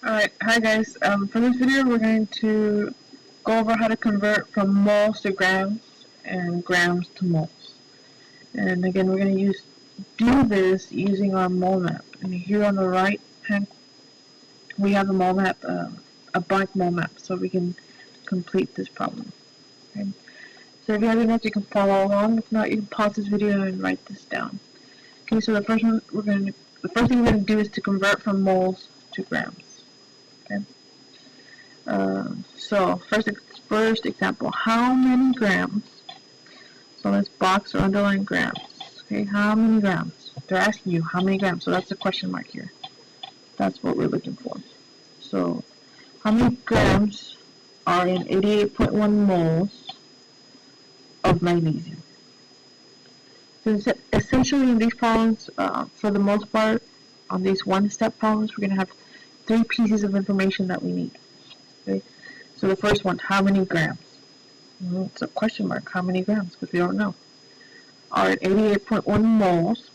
Alright, hi guys. For this video, we're going to go over how to convert from moles to grams and grams to moles. And again, we're going to do this using our mole map. And here on the right hand, we have a mole map, a blank mole map, so we can complete this problem. Okay? So if you have any notes, you can follow along. If not, you can pause this video and write this down. Okay, so the first thing we're going to do is to convert from moles to grams. Okay. So first example, how many grams? So let's box or underline grams. Okay, how many grams? They're asking you how many grams. So that's the question mark here. That's what we're looking for. So how many grams are in 88.1 moles of magnesium? So essentially in these problems, for the most part, on these one-step problems, we're going to have three pieces of information that we need. Okay? So the first one, how many grams? It's a question mark. How many grams? Because we don't know. Are at 88.1 moles.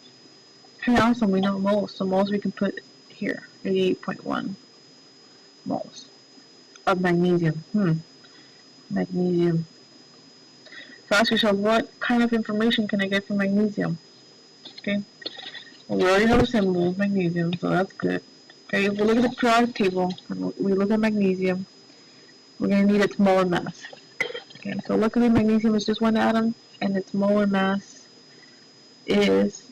Hey, awesome. We know moles. So moles we can put here. 88.1 moles of magnesium. Magnesium. So ask yourself, what kind of information can I get from magnesium? Okay. Well, we already know the symbol of magnesium, so that's good. Okay. If we look at the periodic table and we look at magnesium, we're going to need its molar mass. Okay. So luckily magnesium is just one atom, and its molar mass is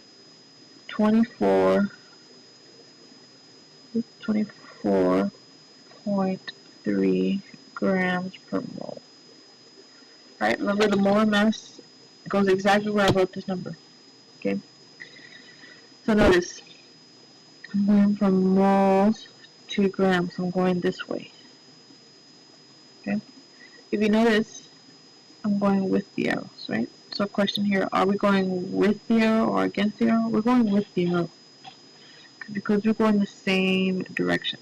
24.3 grams per mole. Right? Remember the molar mass goes exactly where I wrote this number. Okay? So notice, I'm going from moles to grams. I'm going this way. Okay? If you notice, I'm going with the arrows, right? So question here, are we going with the arrow or against the arrow? We're going with the arrow. Because we're going the same direction.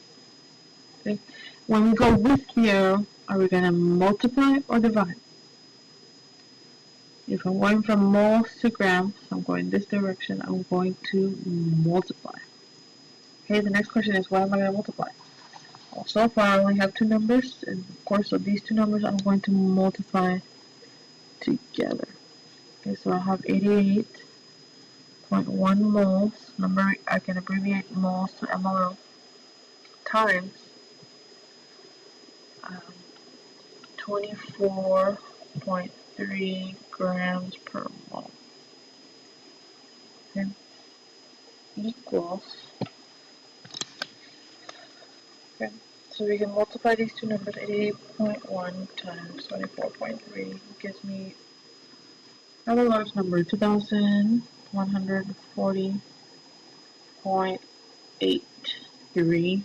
Okay? When we go with the arrow, are we going to multiply or divide? If I'm going from moles to grams, I'm going this direction, I'm going to multiply. Okay, the next question is, what am I going to multiply? Well, so far I only have two numbers, and of course, so these two numbers I'm going to multiply together. Okay, so I have 88.1 moles, remember I can abbreviate moles to MOL, times 24.3 grams per mole. Okay, equals, okay, so we can multiply these two numbers, 88.1 times 24.3 gives me a large number, 2,140.83.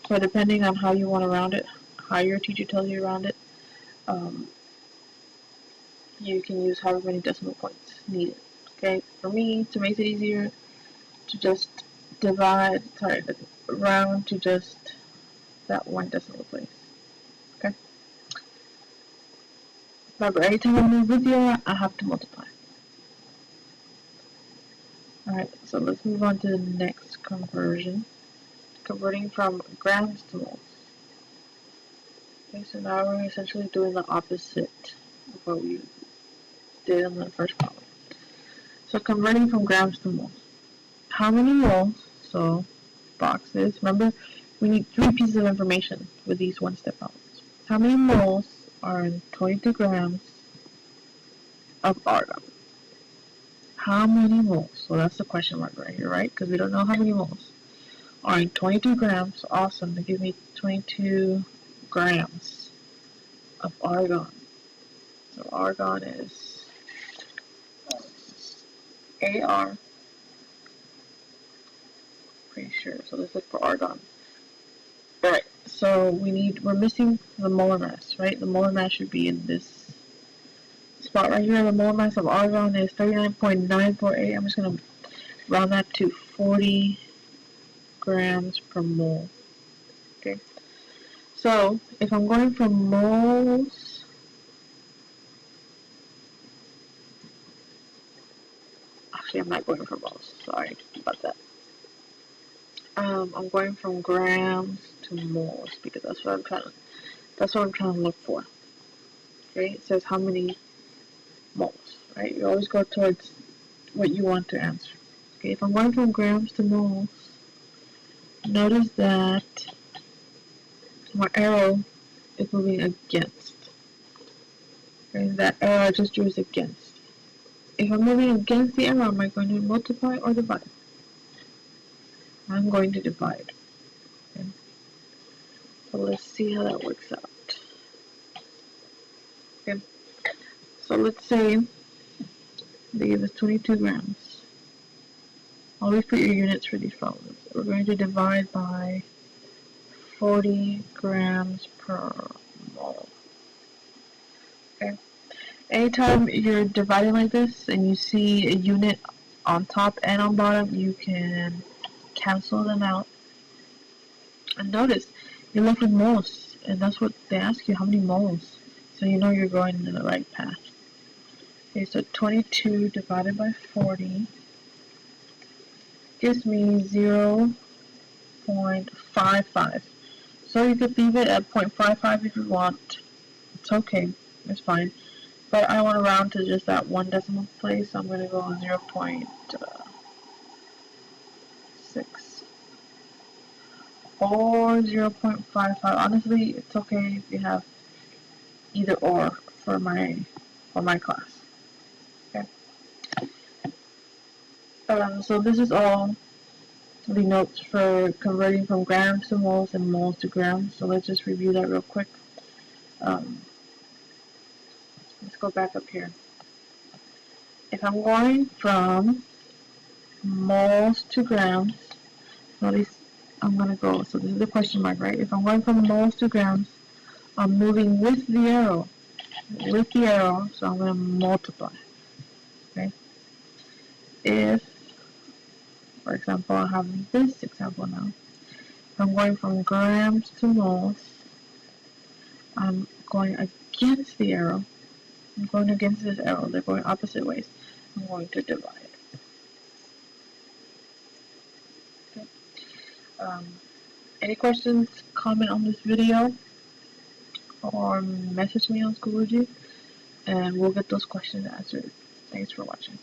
So depending on how you want to round it, how your teacher tells you to round it, you can use however many decimal points needed. Okay, for me, to make it easier, to just round to just that one decimal place. Okay. Remember, every time I move with you, I have to multiply. Alright, so let's move on to the next conversion. Converting from grams to moles. Okay, so now we're essentially doing the opposite of what we did in the first problem. So converting from grams to moles. How many moles, so boxes, remember we need three pieces of information with these one-step problems. How many moles are in 22 grams of argon? How many moles? So that's the question mark right here, right? Because we don't know how many moles are in 22 grams. Awesome, they give me 22 grams of argon. So argon is AR. Pretty sure. So let's look for argon. Alright, so we're missing the molar mass, right? The molar mass should be in this spot right here. The molar mass of argon is 39.948. I'm just going to round that to 40 grams per mole. Okay. So if I'm going from moles, actually I'm not going from moles. Sorry about that. I'm going from grams to moles because that's what I'm trying to look for. Okay, it says how many moles, right? You always go towards what you want to answer. Okay, if I'm going from grams to moles, notice that my arrow is moving against. Okay, that arrow I just drew is against. If I'm moving against the arrow, am I going to multiply or divide? I'm going to divide. Okay. So let's see how that works out. Okay. So let's say they give us 22 grams. Always put your units for these problems. We're going to divide by 40 grams per mole. Okay. Anytime you're dividing like this and you see a unit on top and on bottom, you can cancel them out. And notice, you're left with moles, and that's what they ask you, how many moles. So you know you're going in the right path. Okay, so 22 divided by 40 gives me 0.55. So you could leave it at 0.55 if you want. It's okay, it's fine. But I want to round to just that one decimal place, so I'm going to go 0.6 or 0.55. Honestly, it's okay if you have either or for my class. Okay. So this is all the notes for converting from grams to moles and moles to grams. So let's just review that real quick. Let's go back up here. If I'm going from moles to grams, notice I'm going to go, so this is the question mark, right? If I'm going from moles to grams, I'm moving with the arrow, so I'm going to multiply, okay? If, for example, I have this example now, if I'm going from grams to moles, I'm going against the arrow. I'm going against this arrow. They're going opposite ways. I'm going to divide. Okay. Any questions, comment on this video, or message me on Schoology, and we'll get those questions answered. Thanks for watching.